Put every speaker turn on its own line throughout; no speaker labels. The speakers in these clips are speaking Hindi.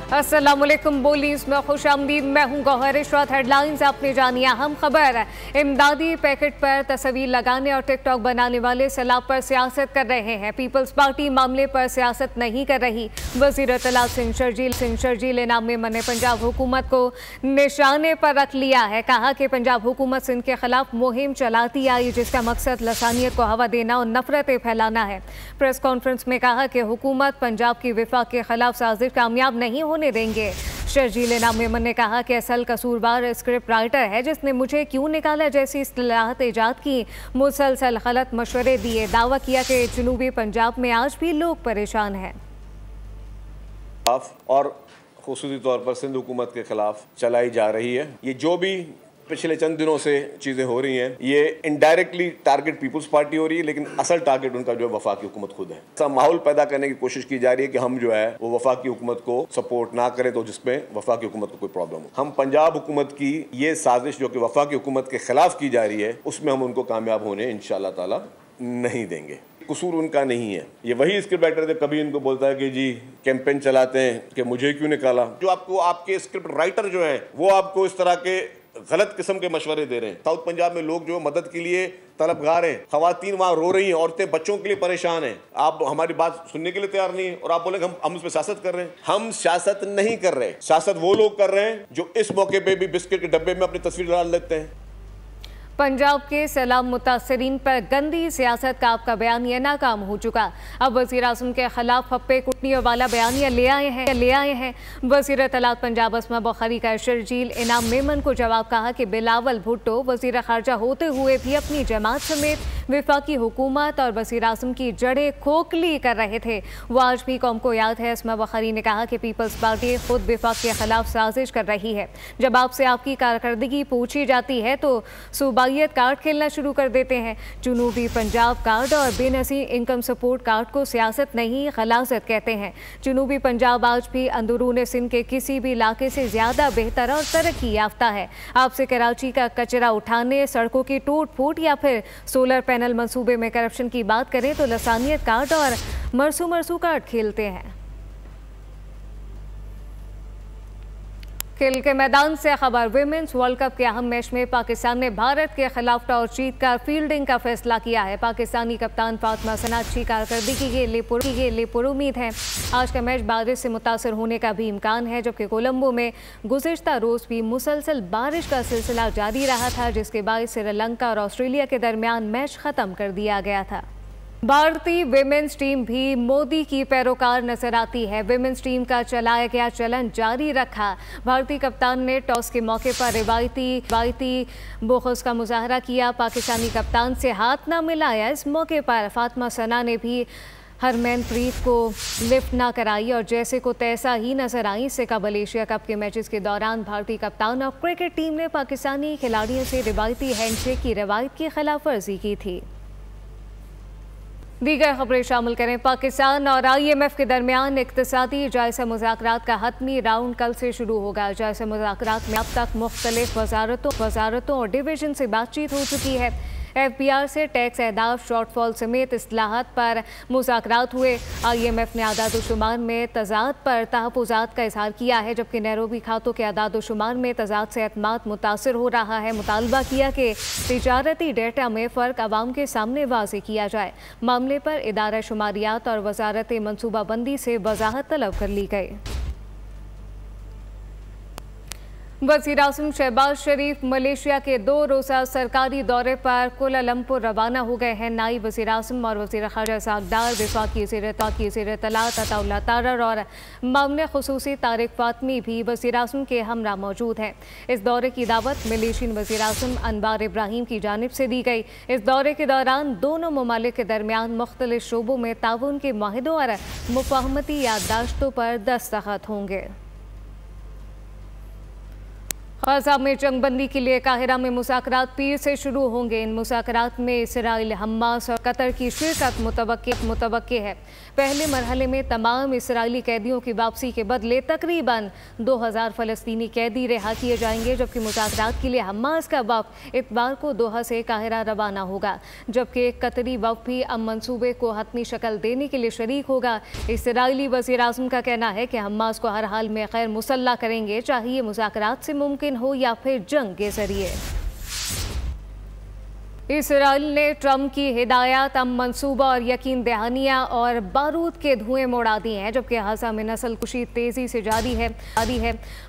अस्सलामुअलैकुम बोलीज में खुशामदीद। मैं हूँ गौहर इशरत। हेडलाइंस आपने जानी अहम खबर। इमदादी पैकेट पर तस्वीर लगाने और टिकटॉक बनाने वाले सैलाब पर सियासत कर रहे हैं। पीपल्स पार्टी मामले पर सियासत नहीं कर रही। वज़ीर इत्तलात सिंह शर्जील इनाम मेमन ने पंजाब हुकूमत को निशाने पर रख लिया है। कहा कि पंजाब हुकूमत सिंध के खिलाफ मुहिम चलाती आई जिसका मकसद लसानियत को हवा देना और नफरतें फैलाना है। प्रेस कॉन्फ्रेंस में कहा कि हुकूमत पंजाब की विफाक के खिलाफ साजिश कामयाब नहीं होने देंगे। शर्जील इनाम मेमन ने कहा कि असल कसूरवार स्क्रिप्ट राइटर है जिसने मुझे क्यों निकाला जैसी इस्तिलाहत ईजाद की, मुसलसल गलत मशवरे दिए। दावा किया कि जनूबी पंजाब में आज भी लोग परेशान हैं
और खुसूसी तौर पर सिंध हुकूमत के खिलाफ चलाई जा रही है। ये जो भी पिछले चंद दिनों से चीज़ें हो रही हैं ये इनडायरेक्टली टारगेट पीपल्स पार्टी हो रही है, लेकिन असल टारगेट उनका जो है वफाकी हुकूमत खुद है। ऐसा माहौल पैदा करने की कोशिश की जा रही है कि हम जो है वो वफाकी हुकूमत को सपोर्ट ना करें तो जिसमें वफाकी हुकूमत को कोई प्रॉब्लम हो। हम पंजाब हुकूमत की ये साजिश जो कि वफाकी हुकूमत के खिलाफ की जा रही है उसमें हम उनको कामयाब होने इंशाअल्लाह ताला नहीं देंगे। कसूर उनका नहीं है। ये वही स्क्रिप्ट राइटर थे, कभी इनको बोलता है कि जी कैंपेन चलाते हैं कि मुझे क्यों निकाला। जो आपको आपके स्क्रिप्ट राइटर जो हैं वो आपको इस तरह के गलत किस्म के मशवरे दे रहे हैं। साउथ पंजाब में लोग जो मदद के लिए तलबगार हैं, खवातीन वहाँ रो रही हैं, औरतें बच्चों के लिए परेशान हैं। आप हमारी बात सुनने के लिए तैयार नहीं है और आप बोले हम उस पर सियासत कर रहे हैं। हम सियासत नहीं कर रहे। सियासत वो लोग कर रहे हैं जो इस मौके पे भी बिस्किट के डब्बे में अपनी तस्वीर डाल लेते हैं।
पंजाब के सैलाब मुतासरीन पर गंदी सियासत का आपका बयानिया नाकाम हो चुका। अब वज़ीर आज़म के खिलाफ हप्पे कुटनियों वाला बयानिया ले आए हैं। वज़ीर इत्तलात पंजाब अस्मा बुखारी का शर्जील इनाम मेमन को जवाब कहा कि बिलावल भुट्टो वज़ीर ख़ारजा होते हुए भी अपनी जमात समेत विफाकी हुकूमत और वज़ीर आज़म की जड़ें खोखली कर रहे थे। वो आज भी कौम को याद है। अस्मा बुखारी ने कहा कि पीपल्स पार्टी खुद विफाक के खिलाफ साजिश कर रही है। जब आपसे आपकी कारकर्दगी पूछी जाती है तो सूबाइयत कार्ड खेलना शुरू कर देते हैं। जनूबी पंजाब कार्ड और बेनज़ीर इनकम सपोर्ट कार्ड को सियासत नहीं खलासत कहते हैं। जनूबी पंजाब आज भी अंदरून सिंध के किसी भी इलाके से ज़्यादा बेहतर और तरक्की याफ्ता है। आपसे कराची का कचरा उठाने, सड़कों की टूट फूट या फिर सोलर पैनल मंसूबे में करप्शन की बात करें तो लसानियत कार्ड और मरसू कार्ड खेलते हैं। खेल के मैदान से खबर। विमेंस वर्ल्ड कप के अहम मैच में पाकिस्तान ने भारत के खिलाफ टॉस जीतकर फील्डिंग का फैसला किया है। पाकिस्तानी कप्तान फातिमा सना अच्छी कारकर्दगी के लिए पुरुमीद है। आज का मैच बारिश से मुतासर होने का भी इम्कान है, जबकि कोलंबो में गुज़िश्ता रोज़ भी मुसलसल बारिश का सिलसिला जारी रहा था जिसके बायस श्रीलंका और ऑस्ट्रेलिया के दरमियान मैच ख़त्म कर दिया गया था। भारतीय विमेंस टीम भी मोदी की पैरोकार नजर आती है। विमेंस टीम का चलाया गया चलन जारी रखा। भारतीय कप्तान ने टॉस के मौके पर रिवायती बुग़्ज़ का मुजाहरा किया। पाकिस्तानी कप्तान से हाथ न मिलाया। इस मौके पर फातिमा सना ने भी हरमनप्रीत को लिफ्ट ना कराई और जैसे को तैसा ही नजर आई। इससे कबल एशिया कप के मैचेस के दौरान भारतीय कप्तान और क्रिकेट टीम ने पाकिस्तानी खिलाड़ियों से रिवायती हैंडशेक की रवायत की खिलाफ वर्जी की थी। दीगर खबरें शामिल करें। पाकिस्तान और IMF के दरमियान इक़्तिसादी जायज़ा मुज़ाकरात का हतमी राउंड कल से शुरू होगा। जायज़ा मुज़ाकरात में अब तक मुख्तलिफ वज़ारतों और डिवीज़न से बातचीत हो चुकी है। FBR से टैक्स अहदाफ, शॉर्टफॉल समेत इस्लाहात पर मुज़ाकरात हुए। IMF ने आदाद-ओ-शुमार में तज़ाद पर तहफ़्फ़ुज़ात का इज़हार किया है, जबकि नैरोबी खातों के आदाद-ओ-शुमार में तज़ाद से एतमाद मुतासर हो रहा है। मुतालबा किया कि तिजारती डेटा में फ़र्क आवाम के सामने वाज़ेह किया जाए। मामले पर इदारा शुमारियात और वज़ारत मनसूबाबंदी से वज़ाहत तलब कर ली गई। वज़ीर आज़म शहबाज शरीफ मलेशिया के 2 रोज़ा सरकारी दौरे पर कुआलालंपुर रवाना हो गए हैं। नायब वज़ीर आज़म और वज़ीर ख़ारजा सागदार, वफ़ाकी वज़ीर इत्तलात अताउल्लाह तारर और मामले ख़ुसूसी तारिक फ़ातमी भी वज़ीर आज़म के हमरा मौजूद हैं। इस दौरे की दावत मलेशियन वज़ीर आज़म अनवार इब्राहीम की जानिब से दी गई। इस दौरे के दौरान दोनों ममालिक के दरमियान मुख्तलिफ शोबों में ताउन के माहिदों और मुफ़ाहमती याददाश्तों पर दस्तखत होंगे। गाज़ा में जंगबंदी के लिए काहिरा में मुज़ाकरात पीर से शुरू होंगे। इन मुज़ाकरात में इसराइल, हमास और कतर की शिरकत मुतवक्के है। पहले मरहले में तमाम इसराइली कैदियों की वापसी के बदले तकरीबन 2000 फ़लस्तीनी कैदी रिहा किए जाएंगे, जबकि मुज़ाकरात के लिए हमास का वफ़द इतवार को दोहा से काहिरा रवाना होगा, जबकि एक कतरी वफ़द भी अब मंसूबे को हतमी शक्ल देने के लिए शरीक होगा। इसराइली वज़ीर आज़म का कहना है कि हमास को हर हाल में खैर मुसल्ला करेंगे, चाहे ये मुज़ाकरात से मुमकिन हो या फिर जंग के जरिए। इसराइल ने ट्रंप की हिदायत, अब मंसूबा और यकीन दहानियाँ और बारूद के धुएं मोड़ा दिए हैं, जबकि गाज़ा में नस्ल कुशी तेज़ी से जारी है।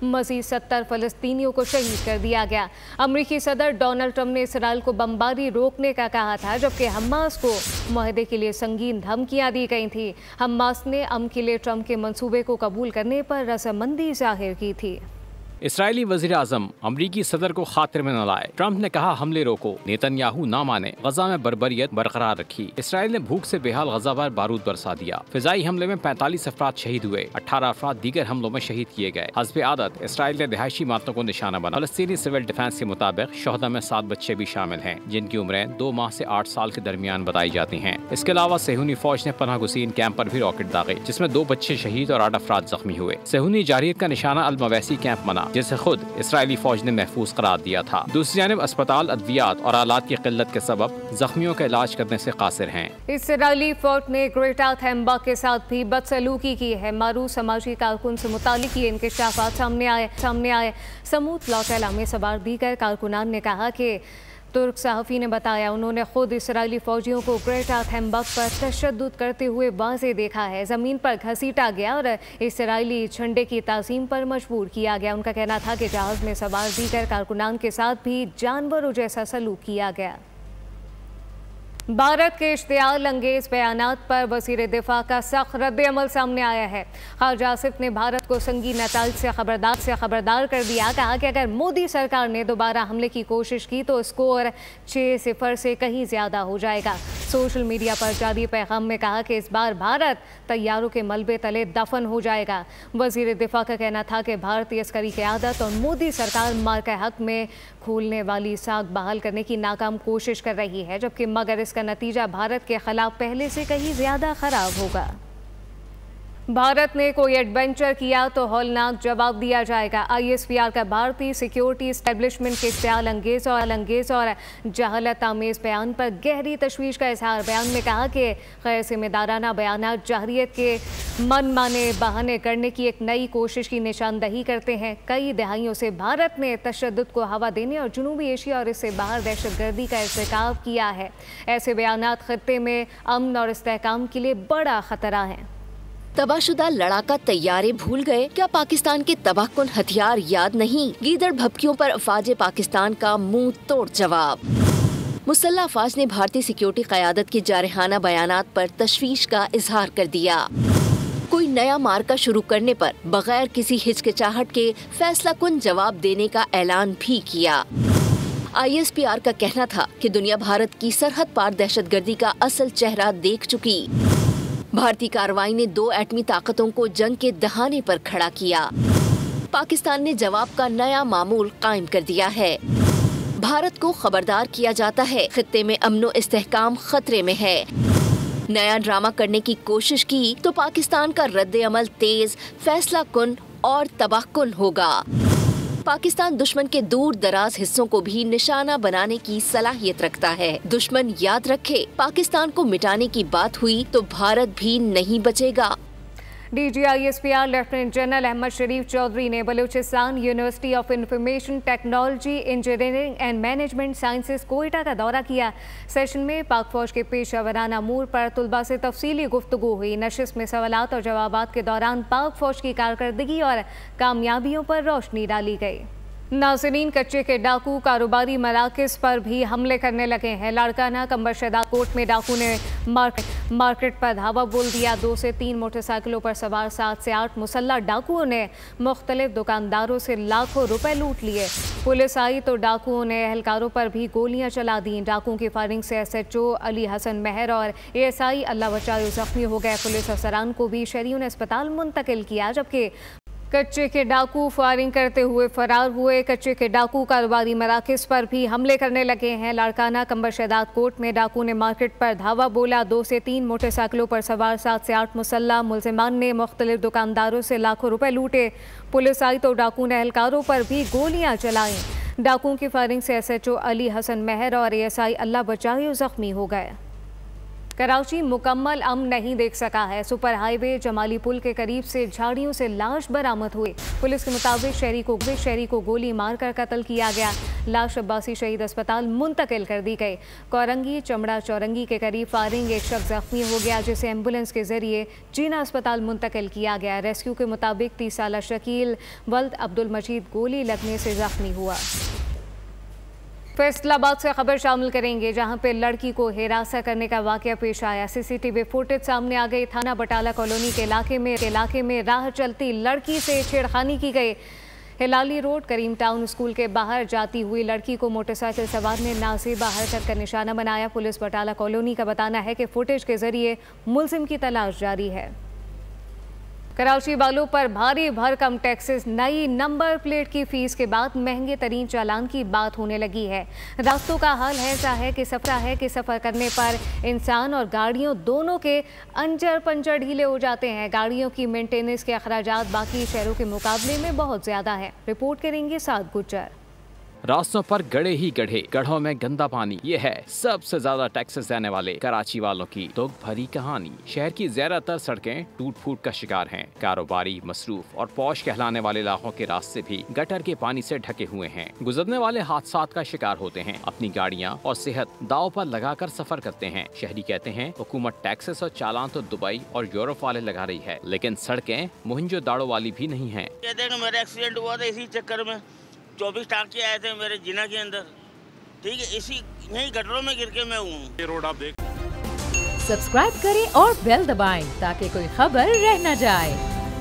मज़ीद 70 फ़लस्तीनियों को शहीद कर दिया गया। अमरीकी सदर डोनाल्ड ट्रंप ने इसराइल को बमबारी रोकने का कहा था, जबकि हमास को मुआहदे के लिए संगीन धमकियाँ दी गई थी। हमास ने अमन के लिए ट्रंप के मंसूबे को कबूल करने पर रजामंदी जाहिर की थी।
इसराइली वज़ीर आज़म अमरीकी सदर को खातिर में न लाए। ट्रंप ने कहा हमले रोको, नेतन्याहू ना माने, गजा में बर्बरियत बरकरार रखी। इसराइल ने भूख से बेहाल गजा पर बारूद बरसा दिया। फिजाई हमले में 45 अफराद शहीद हुए, 18 अफराद दीगर हमलों में शहीद किए गए। हस्बे आदत इसराइल ने रिहायशी इमारतों को निशाना बना। फलस्तीनी सिविल डिफेंस के मुताबिक शोहदा में 7 बच्चे भी शामिल हैं, जिनकी उम्रें 2 माह से 8 साल के दरमियान बताई जाती हैं। इसके अलावा सेहूनी फौज ने पनाह गुसीन कैंप पर भी रॉकेट दागे, जिसमें 2 बच्चे शहीद और 8 अफराद जख्मी हुए। सेहूनी जारहियत का निशाना अल मवैसी कैंप बना, जिसे खुद इसराइली फौज ने महफूज करार दिया था। दूसरी जानिब अस्पताल, अद्वियात और आलात की किल्लत के सबब जख्मियों का इलाज करने से कासिर हैं।
इसराइली फौज ने ग्रेटा थैम्बा के साथ भी बदसलूकी की है। मारूफ समाजी कारकुन से मुतालिक ये इंकशाफात सामने आए। समूत लौटेला में सवार दीगर कारकुनान ने कहा कि तुर्क सहाफ़ी ने बताया उन्होंने खुद इसराइली फ़ौजियों को ग्रेटा थैम्बा पर तशद्दुद करते हुए वाज़े देखा है। ज़मीन पर घसीटा गया और इसराइली झंडे की ताज़ीम पर मजबूर किया गया। उनका कहना था कि जहाज़ में सवार दीगर कारकुनान के साथ भी जानवरों जैसा सलूक किया गया। भारत के इश्तियाल अंगेज बयानात पर वज़ीर दिफा का सख्त रद्द-ए-अमल सामने आया है। ख़ारिजा आसिफ ने भारत को संगीन नताइज से खबरदार कर दिया। कहा कि अगर मोदी सरकार ने दोबारा हमले की कोशिश की तो स्कोर 6-0 से कहीं ज़्यादा हो जाएगा। सोशल मीडिया पर जारी पैगाम में कहा कि इस बार भारत तैयारों के मलबे तले दफन हो जाएगा। वज़ीर दिफा का कहना था कि भारतीय अस्करी क़यादत और मोदी सरकार मार के हक में खोलने वाली साख बहाल करने की नाकाम कोशिश कर रही है, जबकि मगर इसका नतीजा भारत के खिलाफ पहले से कहीं ज़्यादा ख़राब होगा। भारत ने कोई एडवेंचर किया तो हौलनाक जवाब दिया जाएगा। ISPR का भारतीय सिक्योरिटी इस्टेब्लिशमेंट के इश्तियाल अंगेज और जहालत आमेज बयान पर गहरी तशवीश का इजहार। बयान में कहा कि गैर जिम्मेदाराना बयानात जहरियत के मन माने बहाने करने की एक नई कोशिश की निशानदही करते हैं। कई दहाइयों से भारत ने तशद्दुद को हवा देने और जनूबी एशिया और इससे बाहर दहशतगर्दी का इर्तिकाब किया है। ऐसे बयानात खत्ते में अमन और इस्तेहकाम के लिए बड़ा खतरा है।
तबाहशुदा लड़ाका तैयारे भूल गए क्या? पाकिस्तान के तबाहकुन हथियार याद नहीं? गीदड़ भभकियों पर अफवाज पाकिस्तान का मुंह तोड़ जवाब। मुसल्लह अफवाज ने भारतीय सिक्योरिटी क़यादत के जारहाना बयानात पर तशवीश का इजहार कर दिया। कोई नया मार्का शुरू करने पर बगैर किसी हिचकिचाहट के फैसला कुन जवाब देने का ऐलान भी किया। ISPR का कहना था कि दुनिया भारत की सरहद पार दहशतगर्दी का असल चेहरा देख चुकी। भारतीय कार्रवाई ने 2 एटमी ताकतों को जंग के दहाने पर खड़ा किया। पाकिस्तान ने जवाब का नया मामूल कायम कर दिया है। भारत को खबरदार किया जाता है, खित्ते में अमनो इस्तेहकाम खतरे में है। नया ड्रामा करने की कोशिश की तो पाकिस्तान का रद्द-ए-अमल तेज, फैसला कुन और तबाहकुन होगा। पाकिस्तान दुश्मन के दूर दराज हिस्सों को भी निशाना बनाने की सलाहियत रखता है। दुश्मन याद रखे, पाकिस्तान को मिटाने की बात हुई तो भारत भी नहीं बचेगा।
DG ISPR lieutenant general Ahmed Sharif Chaudhry ने Balochistan university of information technology, engineering and management sciences Quetta का दौरा किया। सेशन में पाक फौज के पेशा अमूर पर तुलबा से तफसीली गुफ्तगू हुई। नशिस्त में सवालात और जवाबात के दौरान पाक फौज की कारकर्दगी और कामयाबियों पर रोशनी डाली गई। नाज़रीन, कच्चे के डाकू कारोबारी मराकज़ पर भी हमले करने लगे हैं। लाड़काना कंबरशदा कोट में डाकू ने मार्केट पर धावा बोल दिया। 2 से 3 मोटरसाइकिलों पर सवार 7 से 8 मुसल्लह डाकुओं ने मुख्तलिफ दुकानदारों से लाखों रुपए लूट लिए। पुलिस आई तो डाकुओं ने एहलकारों पर भी गोलियां चला दी। डाकुओं की फायरिंग से SHO अली हसन मेहर और ASI अल्लाह बचाओ जख्मी हो गए। पुलिस अफसरान को भी शहरियों ने अस्पताल मुंतकिल किया, जबकि कच्चे के डाकू फायरिंग करते हुए फरार हुए। कच्चे के डाकू कारोबारी मराकज पर भी हमले करने लगे हैं। लाड़काना कंबर शहदाद कोट में डाकू ने मार्केट पर धावा बोला। 2 से 3 मोटरसाइकिलों पर सवार 7 से 8 मुसल्ला मुलजिमान ने मुख्तलिफ दुकानदारों से लाखों रुपए लूटे। पुलिस आई तो डाकू ने एहलकारों पर भी गोलियां चलाई। डाकुओं की फायरिंग से SHO अली हसन मेहर और ASI अल्लाह बचाए जख्मी हो गए। कराची मुकम्मल अमन नहीं देख सका है। सुपर हाईवे जमाली पुल के करीब से झाड़ियों से लाश बरामद हुई। पुलिस के मुताबिक शहरी को गोली मारकर कत्ल किया गया। लाश अब्बासी शहीद अस्पताल मुंतकिल कर दी गई। कोरंगी चमड़ा चौरंगी के करीब फायरिंग, एक शख्स जख्मी हो गया जिसे एम्बुलेंस के जरिए जीना अस्पताल मुंतकिल किया गया। रेस्क्यू के मुताबिक 30 साला शकील वल्द अब्दुल मजीद गोली लगने से जख्मी हुआ। फैसलाबाद से खबर शामिल करेंगे, जहां पे लड़की को हिरासत करने का वाकया पेश आया। CCTV फुटेज सामने आ गई। थाना बटाला कॉलोनी के इलाके में राह चलती लड़की से छेड़खानी की गई। हिलाली रोड करीम टाउन स्कूल के बाहर जाती हुई लड़की को मोटरसाइकिल सवार ने नाज़ेबा हरकत का निशाना बनाया। पुलिस बटाला कॉलोनी का बताना है कि फुटेज के जरिए मुलजिम की तलाश जारी है। कराची वालों पर भारी भरकम टैक्सेस, नई नंबर प्लेट की फीस के बाद महंगे तरीन चालान की बात होने लगी है। रास्तों का हाल ऐसा है कि सफ़र करने पर इंसान और गाड़ियों दोनों के अंजर पंजर ढीले हो जाते हैं। गाड़ियों की मेंटेनेंस के अखराजात बाकी शहरों के मुकाबले में बहुत ज़्यादा है। रिपोर्ट करेंगे साद गुज्जर।
रास्तों पर गड्ढे ही गड्ढे, गड्ढों में गंदा पानी, ये है सबसे ज्यादा टैक्सेस देने वाले कराची वालों की दुख भरी कहानी। शहर की ज्यादातर सड़कें टूट फूट का शिकार हैं। कारोबारी, मसरूफ और पौश कहलाने वाले इलाकों के रास्ते भी गटर के पानी से ढके हुए हैं। गुजरने वाले हादसात का शिकार होते हैं। अपनी गाड़ियाँ और सेहत दाव पर लगाकर सफर करते हैं। शहरी कहते हैं हुकूमत टैक्सेस और चालान तो दुबई और यूरोप वाले लगा रही है, लेकिन सड़कें मोहनजो दाड़ो वाली भी नहीं है।
मेरा एक्सीडेंट हुआ था इसी चक्कर में। 24 टाँके आए थे मेरे जिना के अंदर, ठीक है, इसी यही गटरों में गिर के मैं हूँ। ये रोड आप देख।
सब्सक्राइब करें और बेल दबाएं ताकि कोई खबर रह न जाए।